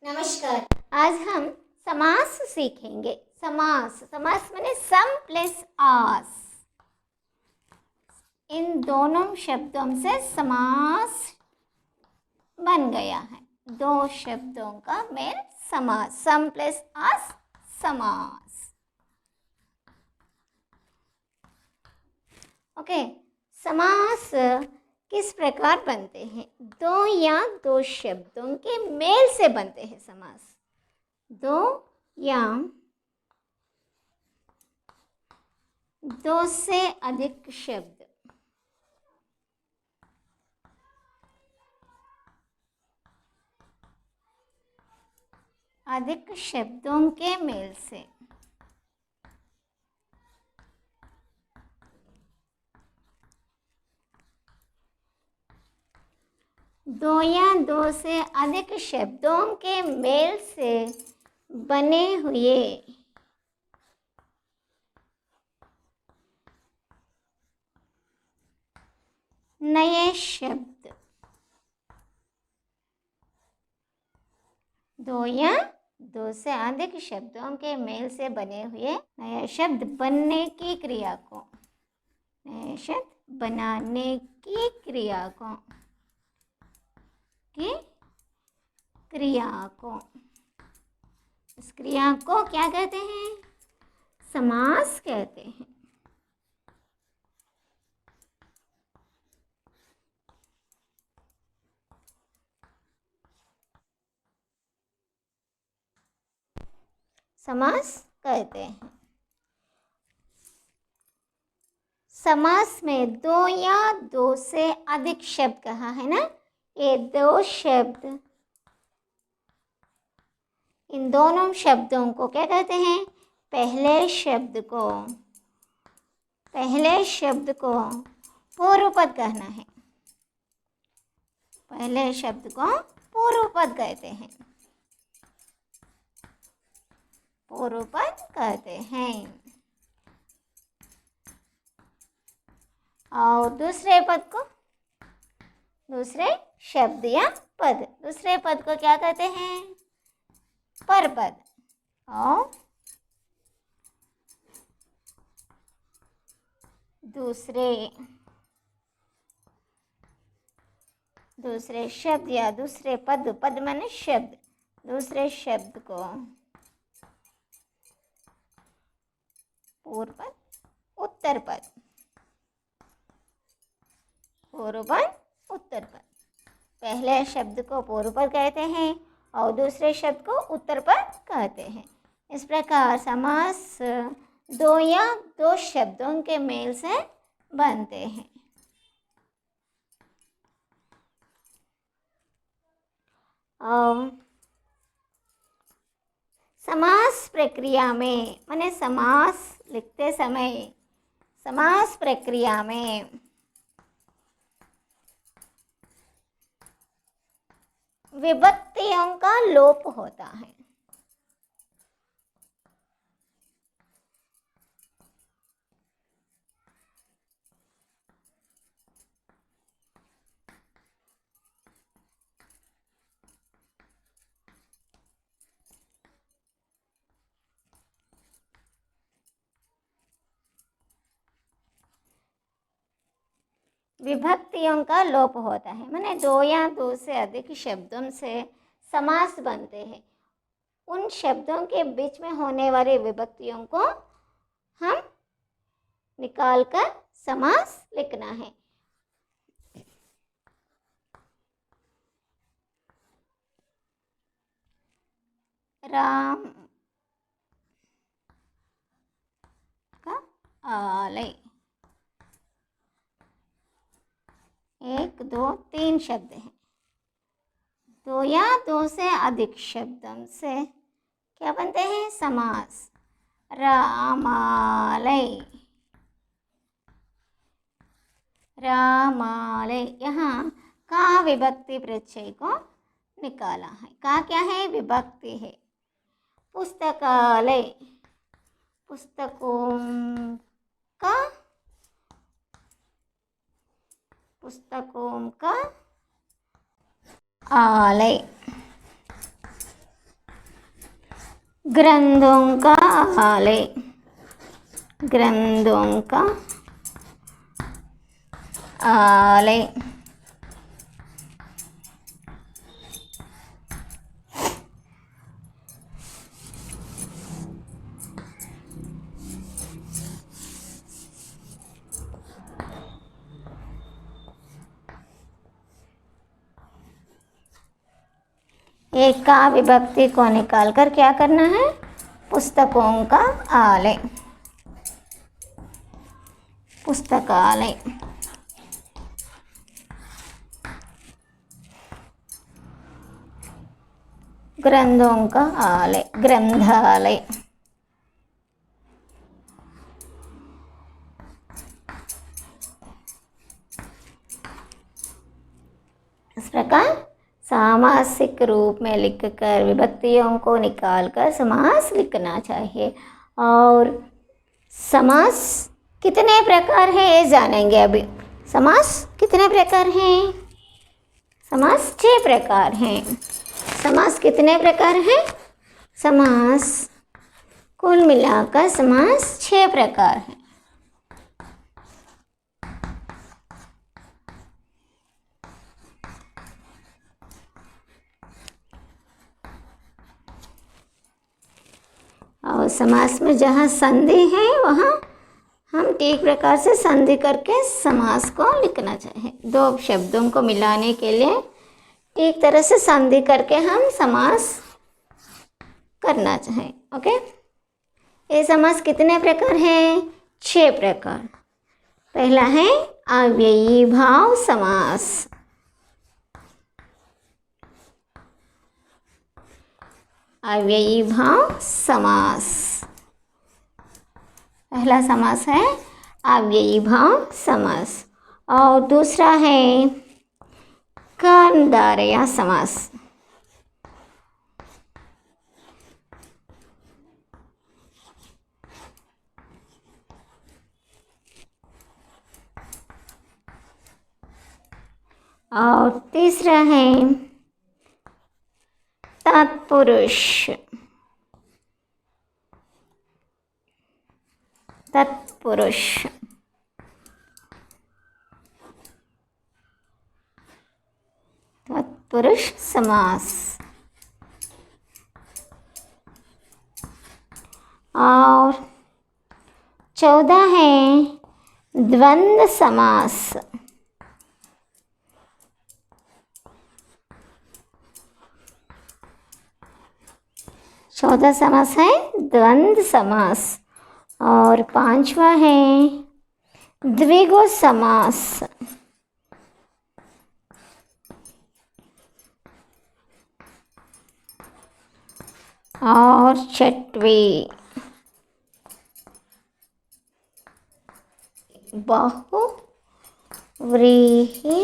नमस्कार। आज हम समास सीखेंगे। समास समास माने सम प्लस आस। इन दोनों शब्दों से समास बन गया है। दो शब्दों का मेल समास, सम प्लस आस समास। ओके, समास किस प्रकार बनते हैं? दो या दो शब्दों के मेल से बनते हैं समास। दो या दो से अधिक शब्द अधिक शब्दों के मेल से दो या दो से अधिक शब्दों के मेल से बने हुए नए शब्द, दो या दो से अधिक शब्दों के मेल से बने हुए नए शब्द बनने की क्रिया को, नए शब्द बनाने की क्रिया को इस क्रिया को क्या कहते हैं? समास कहते हैं। समास कहते हैं। समास में दो या दो से अधिक शब्द कहा है ना, ये दो शब्द, इन दोनों शब्दों को क्या कहते हैं? पहले शब्द को पूर्वपद कहना है। पहले शब्द को पूर्वपद कहते हैं, पूर्वपद कहते हैं। और दूसरे पद को, दूसरे शब्द या पद, दूसरे पद को क्या कहते हैं? परपद। और दूसरे शब्द या दूसरे पद, पद माने शब्द, दूसरे शब्द को पूर्वपद, उत्तरपद, पूर्वपद, उत्तरपद। पहले शब्द को पूर्वपद कहते हैं और दूसरे शब्द को उत्तरपद कहते हैं। इस प्रकार समास दो या दो शब्दों के मेल से बनते हैं। और समास प्रक्रिया में, माने समास लिखते समय, समास प्रक्रिया में विभक्तियों का लोप होता है। विभक्तियों का लोप होता है, माने दो या दो से अधिक शब्दों से समास बनते हैं। उन शब्दों के बीच में होने वाली विभक्तियों को हम निकालकर समास लिखना है। राम का आलय, एक दो तीन शब्द हैं। दो या दो से अधिक शब्दों से क्या बनते हैं? समास। रामालय, रामालय, यहाँ का विभक्ति प्रत्यय को निकाला है। का क्या है? विभक्ति है। पुस्तकालय, पुस्तकों का आलय, ग्रंथों का आलय, ग्रंथों का आलय। एक का विभक्ति को निकाल कर क्या करना है? पुस्तकों का आलय, पुस्तकालय। ग्रंथों का आलय, ग्रंथालय। इस प्रकार सामासिक रूप में लिखकर विभक्तियों को निकालकर समास लिखना चाहिए। और समास कितने प्रकार है ये जानेंगे अभी। समास कितने प्रकार हैं? समास 6 प्रकार हैं। समास कितने प्रकार हैं? समास कुल मिलाकर समास 6 प्रकार हैं। और समास में जहाँ संधि है वहाँ हम ठीक प्रकार से संधि करके समास को लिखना चाहिए। 2 शब्दों को मिलाने के लिए ठीक तरह से संधि करके हम समास करना चाहिए। ओके, ये समास कितने प्रकार हैं? 6 प्रकार। पहला है अव्ययी भाव समास। अव्ययी भाव समास, पहला समास है अव्ययी भाव समास। और दूसरा है कर्मधारय समास। और तीसरा है तत्पुरुष, तत्पुरुष। तत्पुरुष समास। और 14 है द्वंद्व समास। चौथा समास है द्वंद्व समास। और 5वां है द्विगु समास। और 6वीं बहुव्रीहि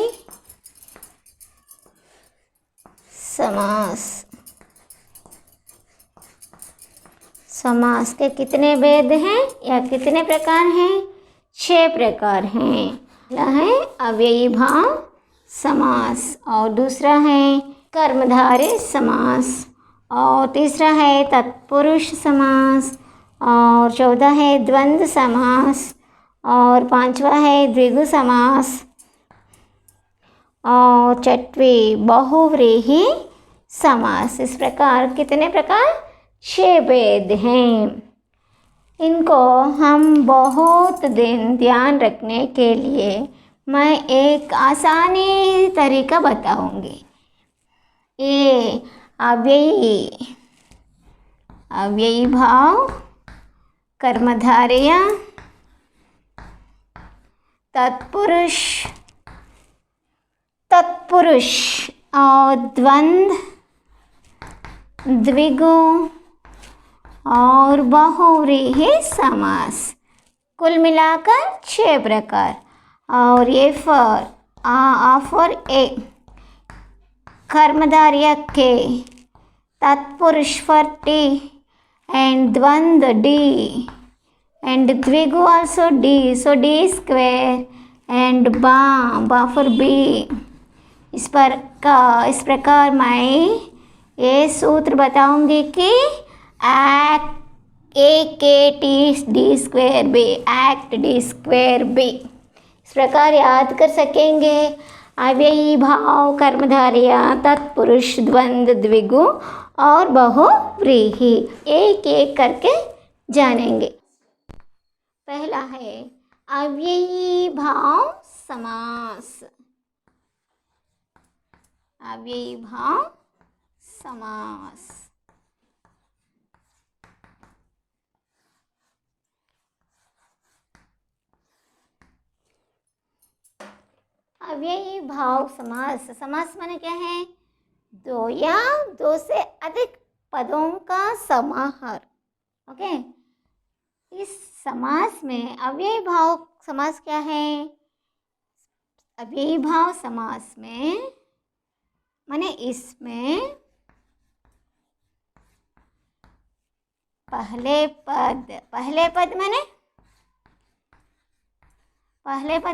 समास। समास के कितने भेद हैं या कितने प्रकार हैं? 6 प्रकार हैं। पहला है अव्ययी भाव समास, और दूसरा है कर्मधारय समास, और तीसरा है तत्पुरुष समास, और 14 है द्वंद्व समास, और 5वां है द्विगु समास, और 6वीं बहुव्रीहि समास। इस प्रकार कितने प्रकार? 6 भेद हैं। इनको हम बहुत दिन ध्यान रखने के लिए मैं एक आसानी तरीका बताऊंगी। ये अव्ययी भाव, कर्मधारय, तत्पुरुष और द्वंद्व, द्विगु और बहुव्रीहि समास, कुल मिलाकर 6 प्रकार। और ये फॉर ए कर्मधारय के, तत्पुरुष फॉर टी, एंड द्वंद्व डी, एंड द्विगु also D, so D square, and बा फॉर बी। इस प्रकार मैं ये सूत्र बताऊंगी कि AKT D2B, एक्ट D2B। इस प्रकार याद कर सकेंगे। अव्ययी भाव कर्मधारया तत्पुरुष द्वंद्व द्विगु और बहुव्रीहि एक एक करके जानेंगे। पहला है अव्ययी भाव समास। अव्ययी भाव समास। अव्ययी भाव समास। समास माने क्या है? दो या दो से अधिक पदों का समाहार। ओके, इस समास में अव्ययी भाव समास क्या है? अव्ययी भाव समास में माने इसमें पहले पद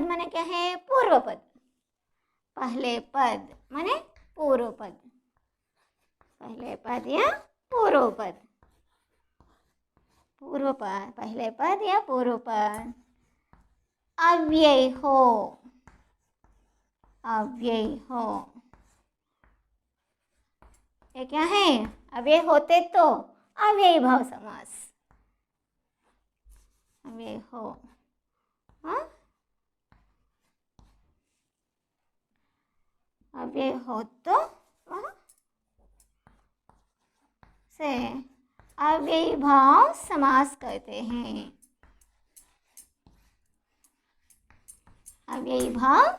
माने क्या है? पूर्व पद। पहले पद माने पूर्व पद। पहले पद या पूर्व पद। पूर्व पद, पहले पद या पूर्व पद। अव्यय हो, अव्यय हो। ये क्या है? अव्यय होते तो अव्ययी भाव समास। अव्यय हो, हाँ, अव्यय हो तो से अव्ययी भाव समास कहते हैं। अव्ययी भाव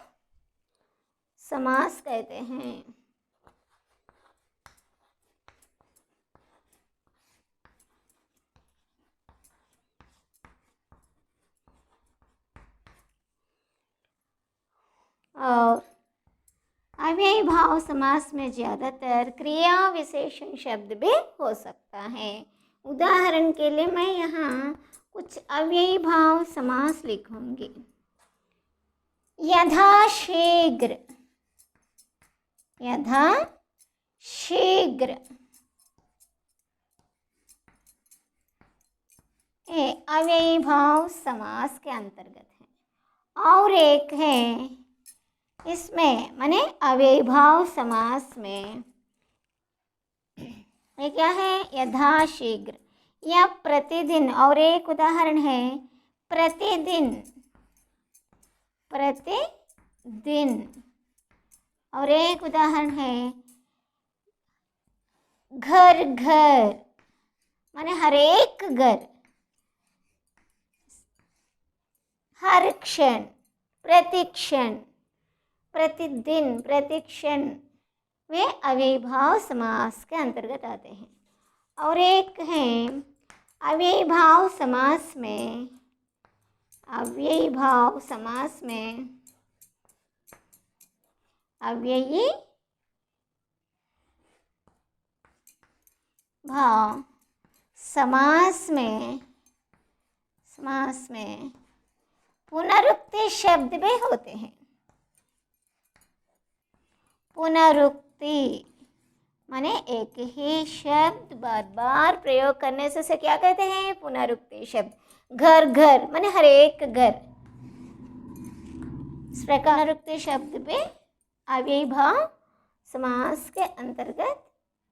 समास कहते हैं। और अव्ययी भाव समास में ज़्यादातर क्रिया विशेषण शब्द भी हो सकता है। उदाहरण के लिए मैं यहाँ कुछ अव्ययी भाव समास लिखूंगी। यथाशीघ्र, यथाशीघ्र, ये अव्ययी भाव समास के अंतर्गत है। और एक है इसमें माने अव्ययी भाव समास में ये क्या है? यथाशीघ्र या प्रतिदिन। और एक उदाहरण है प्रतिदिन, प्रतिदिन। और एक उदाहरण है घर घर, माने हर एक घर। हर क्षण, प्रतिक्षण, प्रतिदिन, प्रतिक्षण वे अव्ययी भाव समास के अंतर्गत आते हैं। और एक है अव्ययी भाव समास में, अव्ययी भाव समास में, अव्ययी भाव समास में पुनरुक्ति शब्द भी होते हैं। पुनरुक्ति माने एक ही शब्द बार बार प्रयोग करने से क्या कहते हैं? पुनरुक्ति शब्द। घर घर माने हर एक घर। इस प्रकार पुनरुक्ति शब्द भी अव्ययी भाव समास के अंतर्गत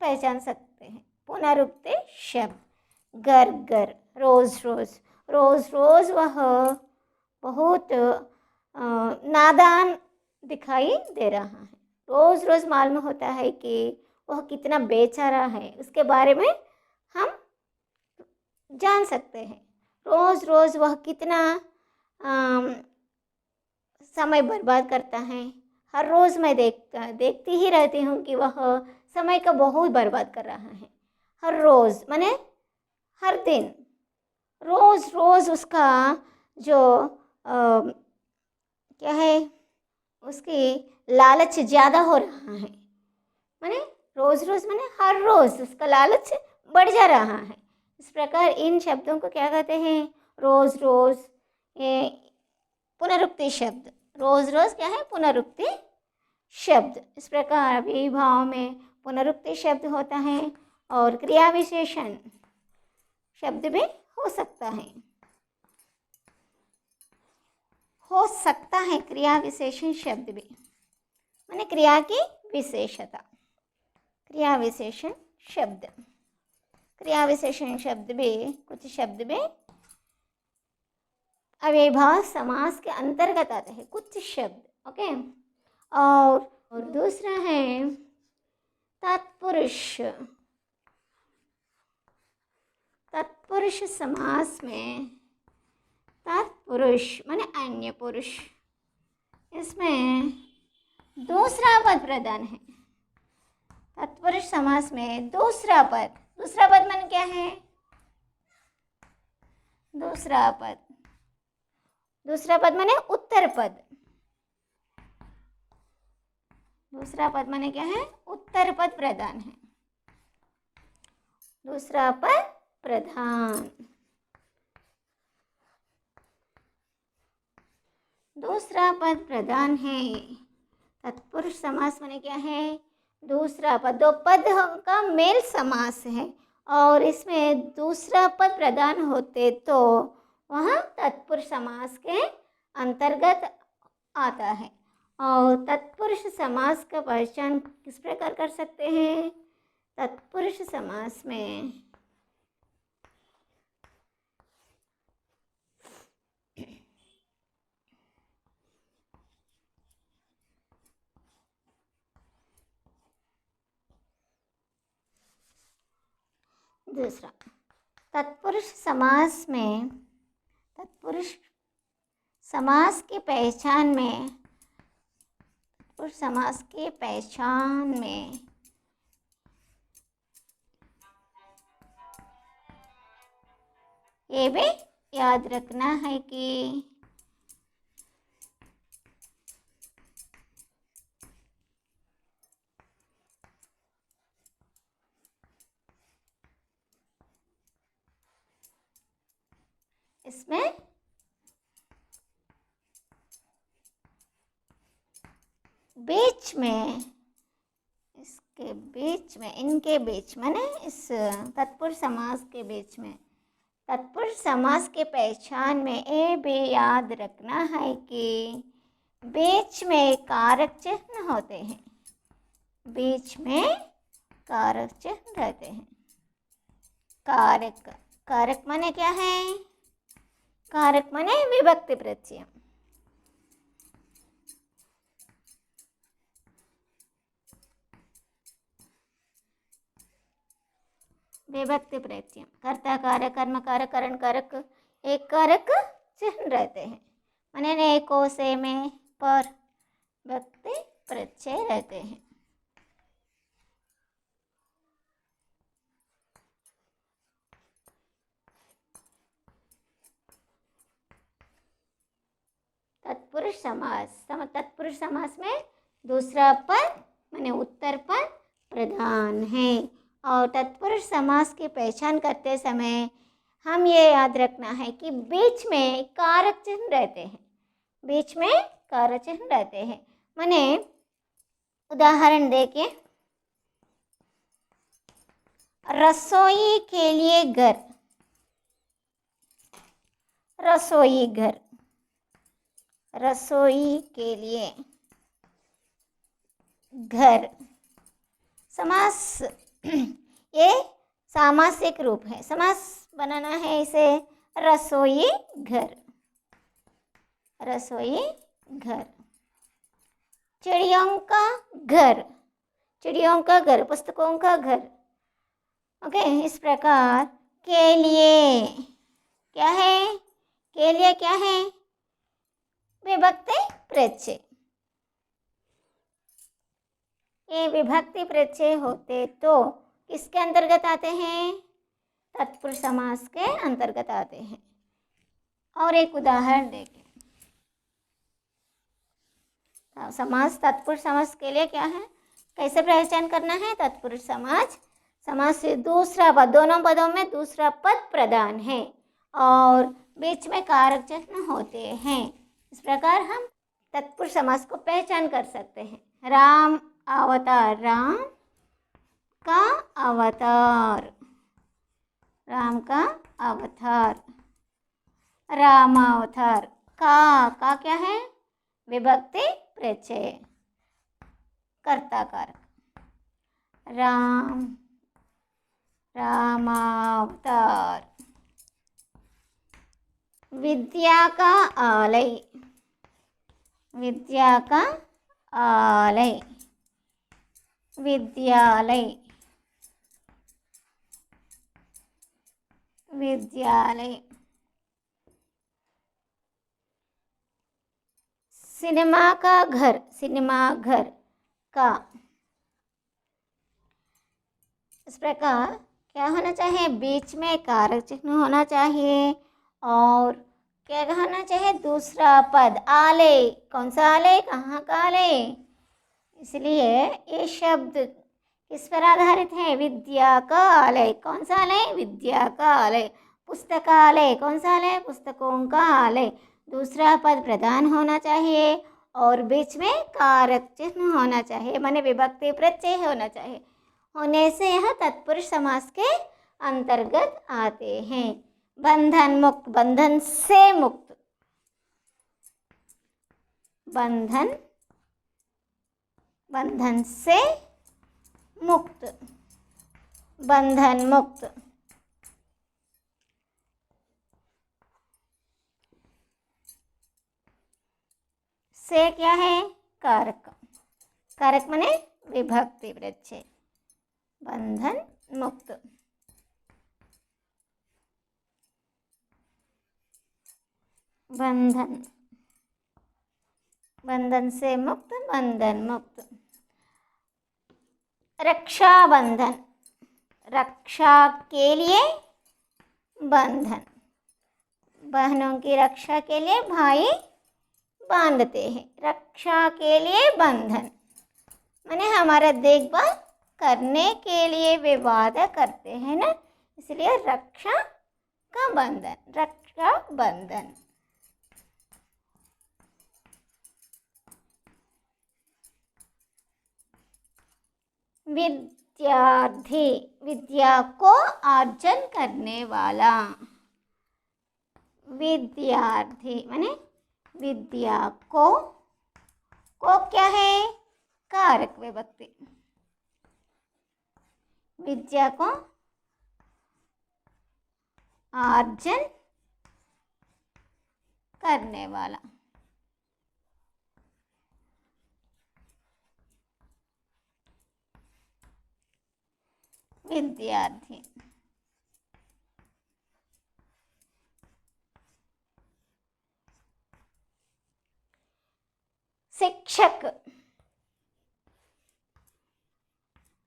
पहचान सकते हैं। पुनरुक्ति शब्द घर घर, रोज रोज। रोज रोज वह बहुत नादान दिखाई दे रहा है। रोज रोज मालूम होता है कि वह कितना बेचारा है, उसके बारे में हम जान सकते हैं। रोज रोज वह कितना समय बर्बाद करता है। हर रोज़ मैं देखती ही रहती हूँ कि वह समय का बहुत बर्बाद कर रहा है। हर रोज़ माने हर दिन, रोज़ रोज़ उसका जो क्या है, उसकी लालच ज़्यादा हो रहा है। माने रोज़ रोज़ माने हर रोज़ उसका लालच बढ़ जा रहा है। इस प्रकार इन शब्दों को क्या कहते हैं? रोज़ रोज़। ये पुनरुक्ति शब्द। रोज़ रोज़ क्या है? पुनरुक्ति शब्द। इस प्रकार अव्ययी भाव में पुनरुक्ति शब्द होता है और क्रिया विशेषण शब्द भी हो सकता है। हो सकता है क्रिया विशेषण शब्द भी, माने क्रिया की विशेषता। क्रिया विशेषण शब्द, क्रिया विशेषण शब्द भी, कुछ शब्द भी अव्ययभाव समास के अंतर्गत आते हैं, कुछ शब्द। ओके, और दूसरा है तत्पुरुष। तत्पुरुष समास में तत्पुरुष माने अन्य पुरुष, इसमें दूसरा पद प्रधान है। तत्पुरुष समास में दूसरा पद, दूसरा पद माने क्या है? दूसरा पद, दूसरा पद माने उत्तर पद। दूसरा पद माने क्या है? उत्तर पद प्रधान है। दूसरा पद प्रधान, दूसरा पद प्रधान है। तत्पुरुष समास माने क्या है? दूसरा पद, दो पद का मेल समास है और इसमें दूसरा पद प्रधान होते तो वह तत्पुरुष समास के अंतर्गत आता है। और तत्पुरुष समास का पहचान किस प्रकार कर सकते हैं? तत्पुरुष समास में दूसरा, तत्पुरुष समास में, तत्पुरुष समास की पहचान में, तत्पुरुष समास की पहचान में ये भी याद रखना है कि इसमें बीच में, इसके बीच में, इनके बीच माने इस तत्पुरुष समास के बीच में, तत्पुरुष समास के पहचान में ये भी याद रखना है कि बीच में कारक चिन्ह होते हैं। बीच में कारक चिन्ह रहते हैं। कारक, कारक माने क्या है? कारक माने विभक्ति प्रत्यय। विभक्ति प्रत्यय, कर्ता कारक, कर्म कारक, करण कारक, एक कारक चिन्ह रहते हैं। माने नेको से में पर विभक्ति प्रत्यय रहते हैं। तत्पुरुष समास, तत्पुरुष समास में दूसरा पद माने उत्तर पद प्रधान है। और तत्पुरुष समास की पहचान करते समय हम ये याद रखना है कि बीच में कारक चिन्ह रहते हैं। बीच में कारक चिन्ह रहते हैं। माने उदाहरण देखिए, रसोई के लिए घर, रसोई घर, रसोई के लिए घर। समास ये सामासिक रूप है। समास बनाना है इसे रसोई घर, रसोई घर। चिड़ियों का घर, चिड़ियों का घर, पुस्तकों का घर। ओके, इस प्रकार के लिए क्या है? के लिए क्या है? विभक्ति प्रत्यय। ये विभक्ति प्रत्यय होते तो किसके अंतर्गत आते हैं? तत्पुरुष समास के अंतर्गत आते हैं। और एक उदाहरण देखें। समास, तत्पुरुष समास के लिए क्या है, कैसे पहचान करना है? तत्पुरुष समास, समास से दूसरा पद, दोनों पदों में दूसरा पद प्रधान है और बीच में कारक चिन्ह होते हैं। इस प्रकार हम तत्पुरुष समास को पहचान कर सकते हैं। राम अवतार, राम का अवतार, राम का अवतार, रामावतार। का क्या है? विभक्ति प्रत्यय, कर्ता कारक। रामावतार। विद्या का आलय, विद्या का आलय, विद्यालय, विद्यालय। सिनेमा का घर, सिनेमा घर का। इस प्रकार क्या होना चाहिए? बीच में कारक चिन्ह होना चाहिए और क्या होना चाहिए? दूसरा पद आलय। कौन सा आलय? कहाँ का आलय? इसलिए ये शब्द किस पर आधारित है? विद्या का आलय। कौन सा आलय? विद्या का आलय। पुस्तकालय, कौन सा आलय? पुस्तकों का आलय। दूसरा पद प्रधान होना चाहिए और बीच में कारक चिन्ह होना चाहिए, माने विभक्ति प्रत्यय होना चाहिए। होने से यह तत्पुरुष समास के अंतर्गत आते हैं। बंधन मुक्त, बंधन से मुक्त, बंधन, बंधन से मुक्त, बंधन मुक्त। से क्या है? कारक, कारक माने विभक्ति प्रत्यय। बंधन मुक्त, बंधन, बंधन से मुक्त, बंधन मुक्त। रक्षाबंधन, रक्षा के लिए बंधन, बहनों की रक्षा के लिए भाई बांधते हैं। रक्षा के लिए बंधन माने हमारा देखभाल करने के लिए वे वादा करते हैं ना, इसलिए रक्षा का बंधन, रक्षा बंधन। विद्यार्थी, विद्या को अर्जन करने वाला। विद्यार्थी माने विद्या को क्या है? कारक विभक्ति। विद्या को अर्जन करने वाला। विद्यार्थी। शिक्षक,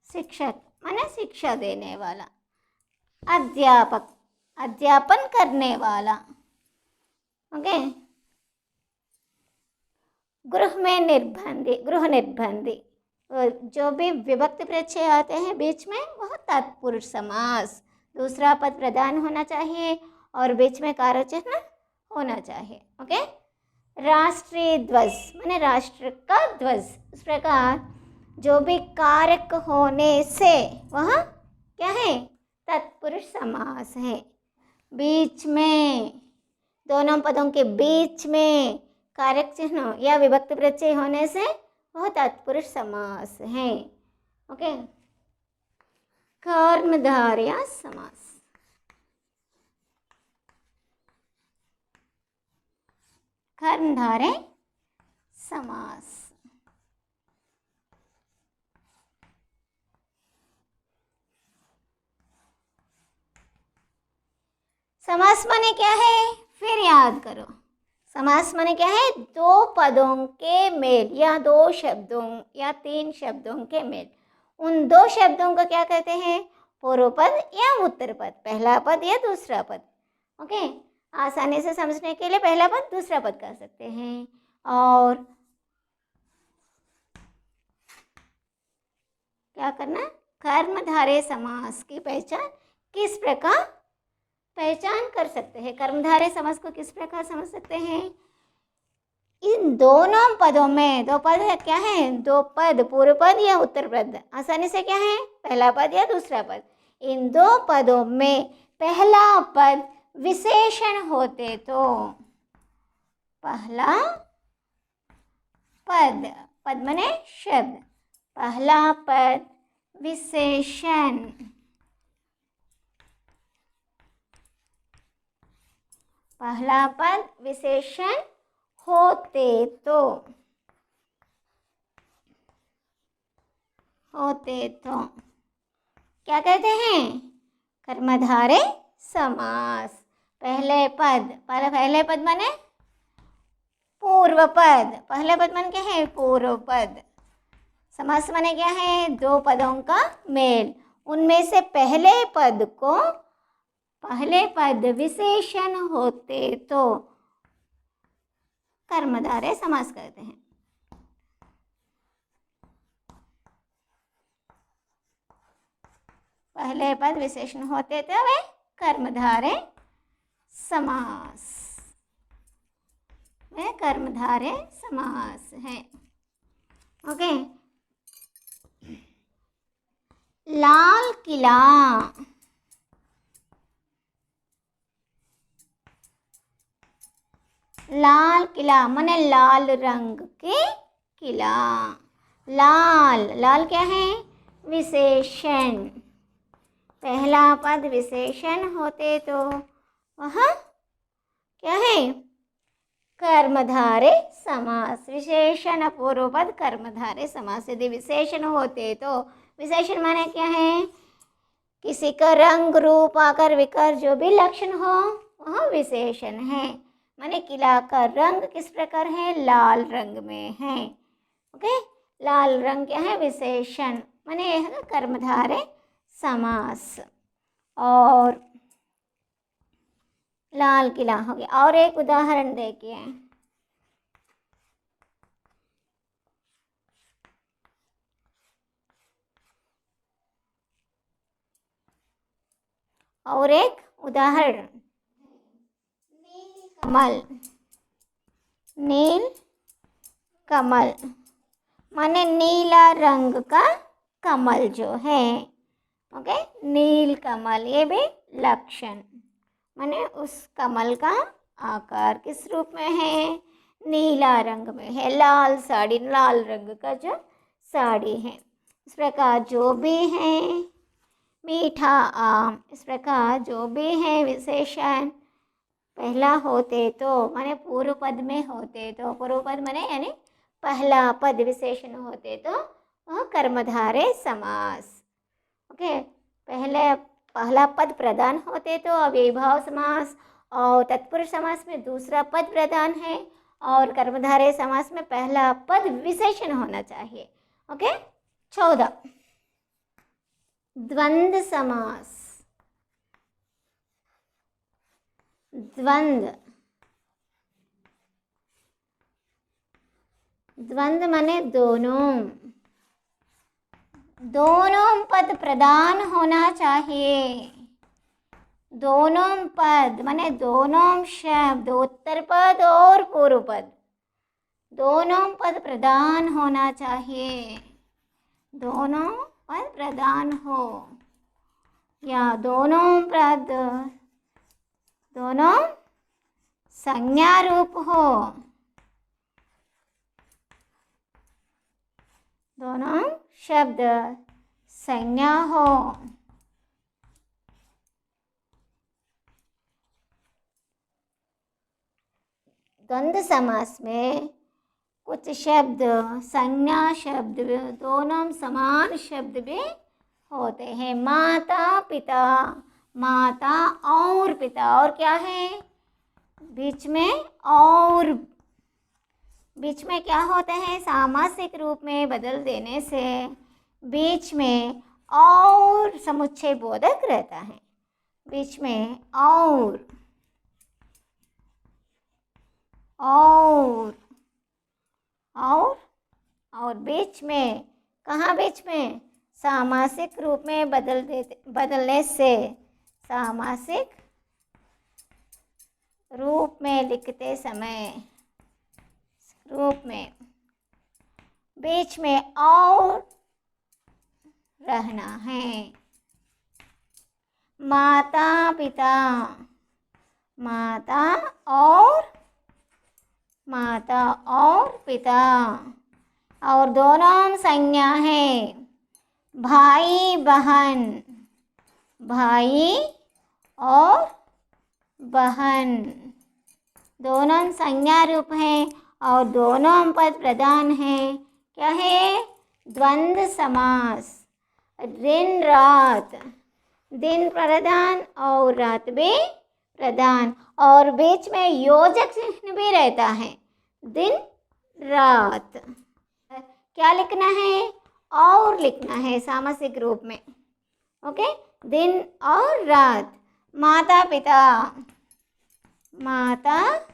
शिक्षक माने शिक्षा देने वाला। अध्यापक, अध्यापन करने वाला। ओके। गृह में निर्बंधी, गृह निर्बंधी। जो भी विभक्ति प्रत्यय आते हैं बीच में वह तत्पुरुष समास। दूसरा पद प्रधान होना चाहिए और बीच में कारक चिन्ह होना चाहिए। ओके। राष्ट्रीय ध्वज माने राष्ट्र का ध्वज। इस प्रकार जो भी कारक होने से वह क्या है? तत्पुरुष समास है। बीच में, दोनों पदों के बीच में कारक चिन्ह या विभक्ति प्रत्यय होने से वह तत्पुरुष समास है। ओके। कर्मधारय समास, कर्मधारय समास। समास माने क्या है? फिर याद करो। समास माने क्या है? दो पदों के मेल या दो शब्दों या तीन शब्दों के मेल। उन दो शब्दों को क्या कहते हैं? पूर्व पद या उत्तर पद, पहला पद या दूसरा पद। ओके। आसानी से समझने के लिए पहला पद दूसरा पद कह सकते हैं। और क्या करना? कर्मधारय समास की पहचान किस प्रकार पहचान कर सकते हैं? कर्मधारय समास को किस प्रकार समझ सकते हैं? इन दोनों पदों में, दो पद है क्या है? दो पद, पूर्व पद या उत्तर पद। आसानी से क्या है? पहला पद या दूसरा पद। इन दो पदों में पहला पद विशेषण होते तो, पहला पद, पद माने शब्द, पहला पद विशेषण, पहला पद विशेषण होते तो, होते तो क्या कहते हैं? कर्मधारय समास। पहले पद, पहले पद माने पूर्व पद, पहले पद माने क्या है? पूर्व पद। समास माने क्या है? दो पदों का मेल, उनमें से पहले पद को, पहले पद विशेषण होते तो कर्मधारय समास कहते हैं। पहले पद विशेषण होते थे वे कर्मधारय समास, वे कर्मधारय समास है। ओके। लाल किला, लाल किला माने लाल रंग के किला। लाल, लाल क्या है? विशेषण। पहला पद विशेषण होते तो वह क्या है? कर्मधारय समास। विशेषण पूर्व पद कर्मधारय समास। यदि विशेषण होते तो, विशेषण माने क्या है? किसी का रंग, रूप, आकार, विकार जो भी लक्षण हो वह विशेषण है। माने किला का रंग किस प्रकार है? लाल रंग में है। ओके, लाल रंग क्या है? विशेषण। माने यह है कर्मधारय समास। और लाल किला हो गया। और एक उदाहरण देखिए, और एक उदाहरण, कमल, नील कमल माने नीला रंग का कमल जो है। ओके, नील कमल, ये भी लक्षण। माने उस कमल का आकार किस रूप में है? नीला रंग में है। लाल साड़ी, लाल रंग का जो साड़ी है। इस प्रकार जो भी है, मीठा आम, इस प्रकार जो भी है विशेषण पहला होते तो, माने पूर्व पद में होते तो, पूर्व पद माने यानी पहला पद विशेषण होते तो वह कर्मधारय समास। ओके, पहला पद प्रधान होते तो अव्ययीभाव समास, और तत्पुरुष समास में दूसरा पद प्रधान है, और कर्मधारय समास में पहला पद विशेषण होना चाहिए। ओके। 14 द्वंद्व समास। द्वंद्व, द्वंद्व माने दोनों, दोनों पद प्रधान होना चाहिए। दोनों पद माने दोनों शब्द, उत्तर पद और पूर्व पद, दोनों पद प्रधान होना चाहिए। दोनों पद प्रधान हो, या दोनों पद, दोनों संज्ञा रूप हो, दोनों शब्द संज्ञा हो। द्वंद्व समास में कुछ शब्द संज्ञा शब्द दोनों समान शब्द भी होते हैं। माता पिता, माता और पिता, और क्या है बीच में? और बीच में क्या होते हैं? सामासिक रूप में बदल देने से बीच में और समुच्चय बोधक रहता है। बीच में और और बीच में, कहाँ बीच में? सामासिक रूप में बदलने से, सामासिक रूप में लिखते समय, रूप में बीच में और रहना है। माता पिता, माता और पिता, और दोनों संज्ञा है। भाई बहन, भाई और बहन दोनों संज्ञा रूप हैं और दोनों पद प्रधान हैं। क्या है? द्वंद्व समास। दिन रात, दिन प्रधान और रात भी प्रधान, और बीच में योजक चिन्ह भी रहता है। दिन रात क्या लिखना है? और लिखना है सामासिक रूप में। ओके, दिन और रात। माता पिता, माता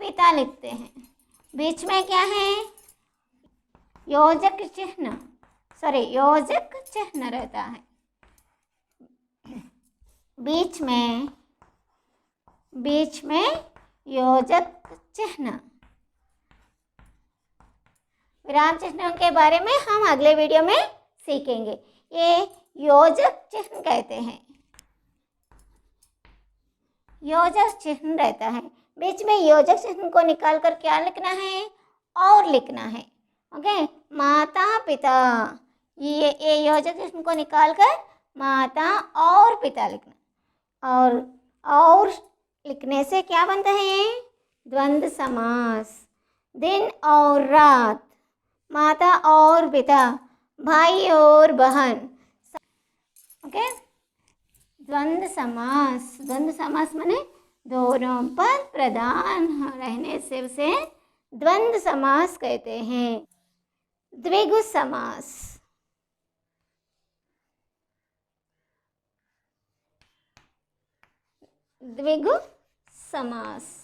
पिता लिखते हैं। बीच में क्या है? योजक चिन्ह, योजक चिन्ह रहता है। बीच में योजक चिन्ह। विराम चिन्हों के बारे में हम अगले वीडियो में सीखेंगे। ये योजक चिन्ह कहते हैं। योजक चिन्ह रहता है। बीच में योजक चिन्ह को निकाल कर क्या लिखना है? और लिखना है। ओके, माता पिता, ये योजक चिन्ह को निकाल कर माता और पिता लिखना। और लिखने से क्या बनता है? द्वंद्व समास। दिन और रात, माता और पिता, भाई और बहन। ओके, द्वंद्व समास। द्वंद्व समास माने दोनों पद प्रधान रहने से उसे द्वंद्व समास कहते हैं। द्विगु समास। द्विगु समास।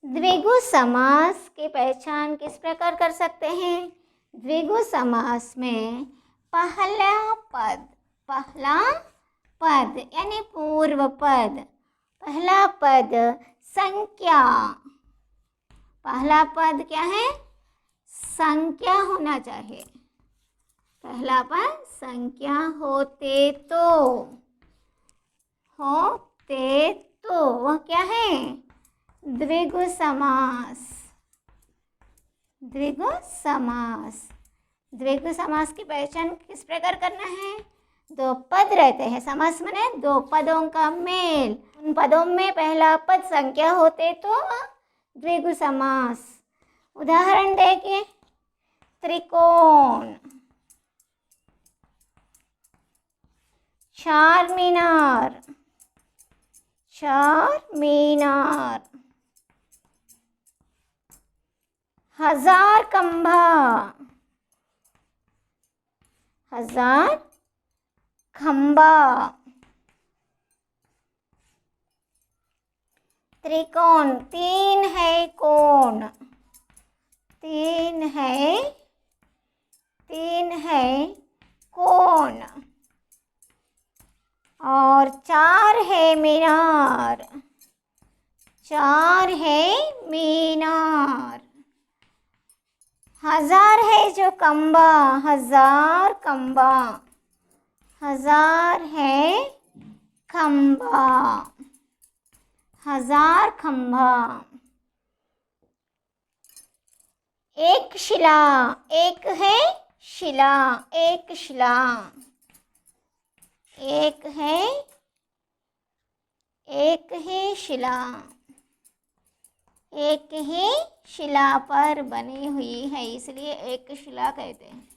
द्विगु समास की पहचान किस प्रकार कर सकते हैं? द्विगु समास में पहला पद यानी पूर्व पद, पहला पद संख्या। पहला पद क्या है? संख्या होना चाहिए। पहला पद संख्या होते तो वह क्या है? द्विगु समास। द्विगु समास। द्विगु समास की पहचान किस प्रकार करना है? दो पद रहते हैं। समास माने दो पदों का मेल। उन पदों में पहला पद संख्या होते तो द्विगु समास। उदाहरण देखिए, त्रिकोण, चार मीनार, हजार खंबा, त्रिकोण, तीन है कोण, तीन है कोण, और चार है मीनार, हजार है जो खंबा, हजार खंबा। एक शिला, एक है शिला, एक ही शिला पर बनी हुई है, इसलिए एक शिला कहते हैं।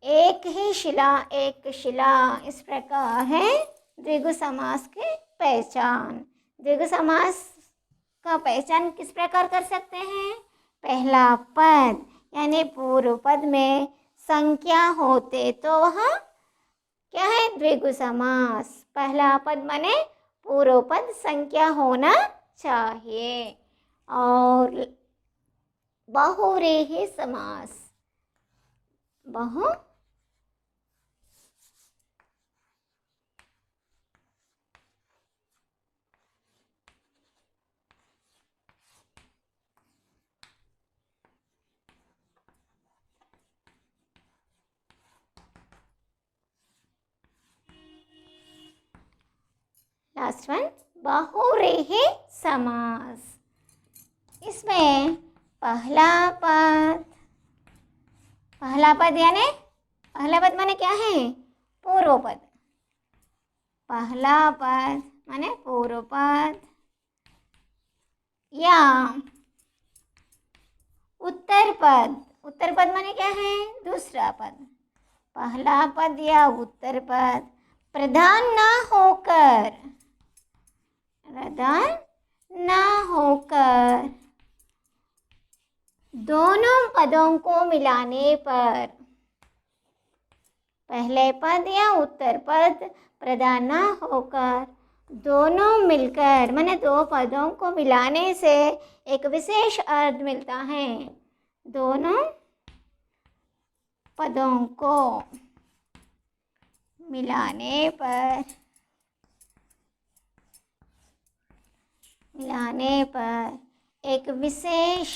एक ही शिला, एक शिला। इस प्रकार है द्विगु समास की पहचान। द्विगु समास का पहचान किस प्रकार कर सकते हैं? पहला पद यानी पूर्व पद में संख्या होते तो वह क्या है? द्विगु समास। पहला पद माने पूर्व पद संख्या होना चाहिए। और बहुव्रीहि समास, लास्ट वन बहुव्रीहि समास। इसमें पहला पद यानी पहला पद माने क्या है? पूर्व पद। पहला पद माने पूर्व पद या उत्तर पद। उत्तर पद माने क्या है? दूसरा पद। पहला पद या उत्तर पद प्रधान ना होकर दोनों पदों को मिलाने पर, पहले पद या उत्तर पद प्रधान ना होकर दोनों मिलकर माने दो पदों को मिलाने से एक विशेष अर्थ मिलता है। दोनों पदों को मिलाने पर एक विशेष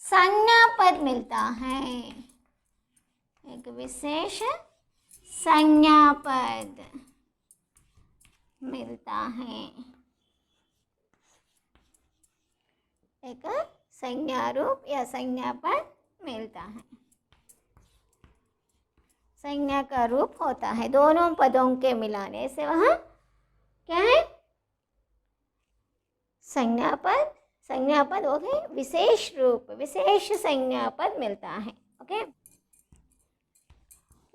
संज्ञा पद मिलता है। एक विशेष संज्ञा पद मिलता है। एक संज्ञा रूप या संज्ञा पद मिलता है। संज्ञा का रूप होता है। दोनों पदों के मिलाने से वह क्या है? संज्ञा पद ओके, विशेष रूप, विशेष संज्ञा पद मिलता है। ओके,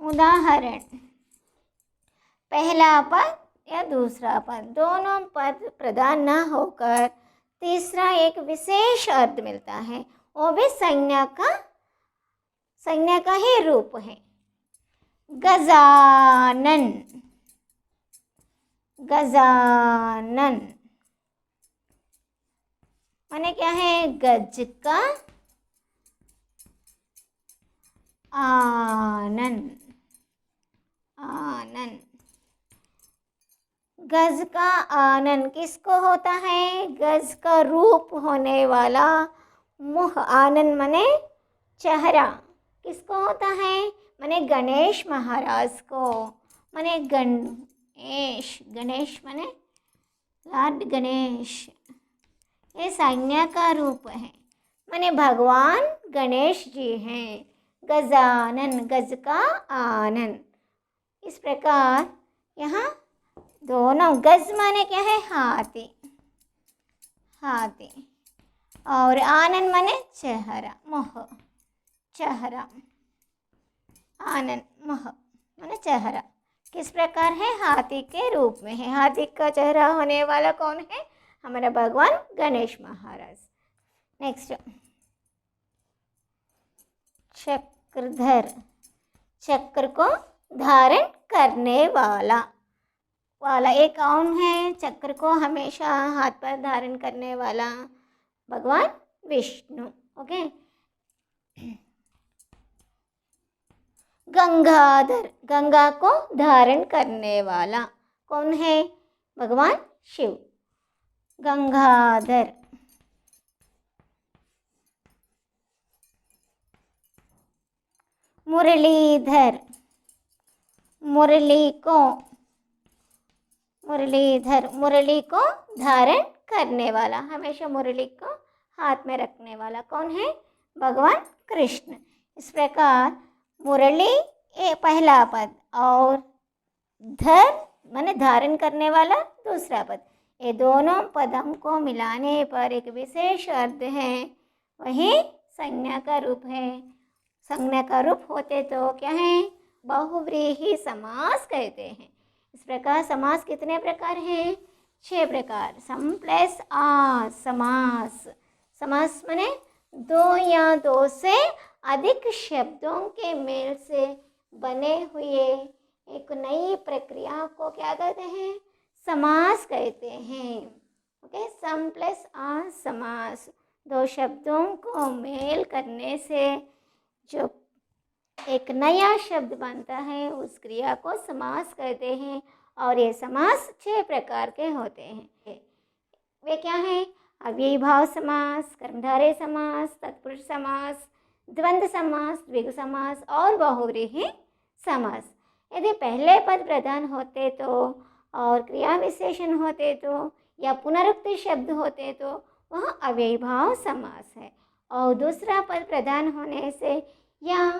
उदाहरण पहला पद या दूसरा पद दोनों पद प्रधान न होकर तीसरा एक विशेष अर्थ मिलता है, वो भी संज्ञा का ही रूप है। गजानन माने क्या है? गज का आनन। गज का आनन किसको होता है? गज का रूप होने वाला मुख। आनन माने चेहरा। किसको होता है? माने गणेश महाराज को। माने गणेश माने लॉर्ड गणेश। ये संज्ञा का रूप है, माने भगवान गणेश जी हैं। गजानन, गज का आनन। इस प्रकार यहाँ दोनों, गज माने क्या है? हाथी और आनन माने चेहरा, मुह। चेहरा, आनन मुह माने चेहरा। किस प्रकार है? हाथी के रूप में है। हाथी का चेहरा होने वाला कौन है? हमारा भगवान गणेश महाराज। नेक्स्ट, चक्रधर। चक्र को धारण करने वाला ये कौन है? चक्र को हमेशा हाथ पर धारण करने वाला भगवान विष्णु। ओके, गंगाधर, गंगा को धारण करने वाला कौन है? भगवान शिव। गंगाधर। मुरलीधर, मुरली को धारण करने वाला, हमेशा मुरली को हाथ में रखने वाला कौन है? भगवान कृष्ण। इस प्रकार मुरली ये पहला पद और धर माने धारण करने वाला दूसरा पद, ये दोनों पदों को मिलाने पर एक विशेष अर्थ है, वही संज्ञा का रूप है। संज्ञा का रूप होते तो क्या है? बहुव्रीहि समास कहते हैं। इस प्रकार समास कितने प्रकार हैं? 6 प्रकार। सम प्लस आ समास। समास माने दो या दो से अधिक शब्दों के मेल से बने हुए एक नई प्रक्रिया को क्या कहते हैं? समास कहते हैं। ओके, सम प्लस आ समास, दो शब्दों को मेल करने से जो एक नया शब्द बनता है उस क्रिया को समास कहते हैं। और ये समास 6 प्रकार के होते हैं। वे क्या हैं? अव्ययीभाव समास, कर्मधारय समास, तत्पुरुष समास, द्वंद्व समास, द्विगु समास और बहुव्रीहि समास। यदि पहले पद प्रधान होते तो और क्रिया विशेषण होते तो या पुनरुक्ति शब्द होते तो वह अव्ययीभाव समास है, और दूसरा पद प्रधान होने से या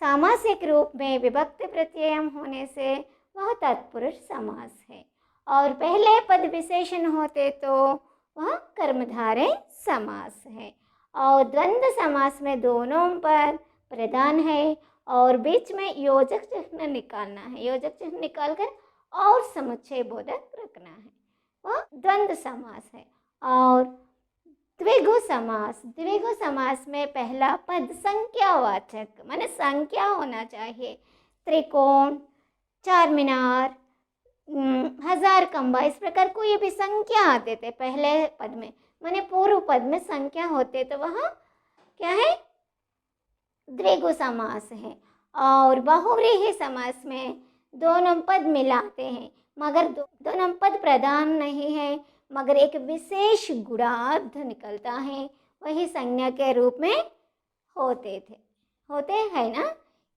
सामासिक रूप में विभक्ति प्रत्यय होने से वह तत्पुरुष समास है, और पहले पद विशेषण होते तो वह कर्मधारय समास है। और द्वंद्व समास में दोनों पद प्रधान है और बीच में योजक चिन्ह निकालना है, योजक चिन्ह निकालकर और समुच्चय बोधक रखना है, वह द्वंद्व समास है। और द्विगु समास, द्विगु समास में पहला पद संख्यावाचक माने संख्या होना चाहिए। त्रिकोण, चार मीनार, 1000 खंबा, इस प्रकार कोई भी संख्या आते थे पहले पद में, माने पूर्व पद में संख्या होते तो वह क्या है, द्विगु समास है। और बहुव्रीहि समास में दोनों पद मिलाते हैं मगर दोनों पद प्रधान नहीं है, मगर एक विशेष गुणार्थ निकलता है, वही संज्ञा के रूप में होते हैं ना,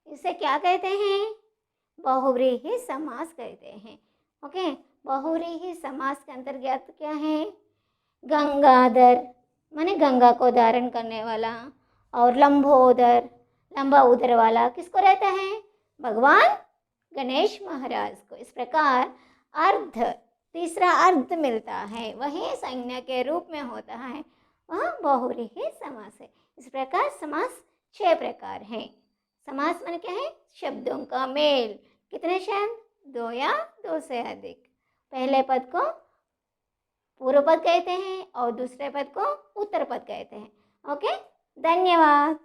इसे क्या कहते हैं, बहुव्रीहि समास कहते हैं। ओके, बहुव्रीहि समास के अंतर्गत क्या है, गंगाधर माने गंगा को धारण करने वाला, और लंबोदर लंबा उदर वाला किसको रहता है, भगवान गणेश महाराज को। इस प्रकार अर्ध, तीसरा अर्ध मिलता है, वही संज्ञा के रूप में होता है, वह बहुव्रीहि समास है। इस प्रकार समास 6 प्रकार हैं। समास माने क्या है, शब्दों का मेल। कितने शब्द, 2 या 2 से अधिक। पहले पद को पूर्व पद कहते हैं और दूसरे पद को उत्तर पद कहते हैं। ओके, धन्यवाद।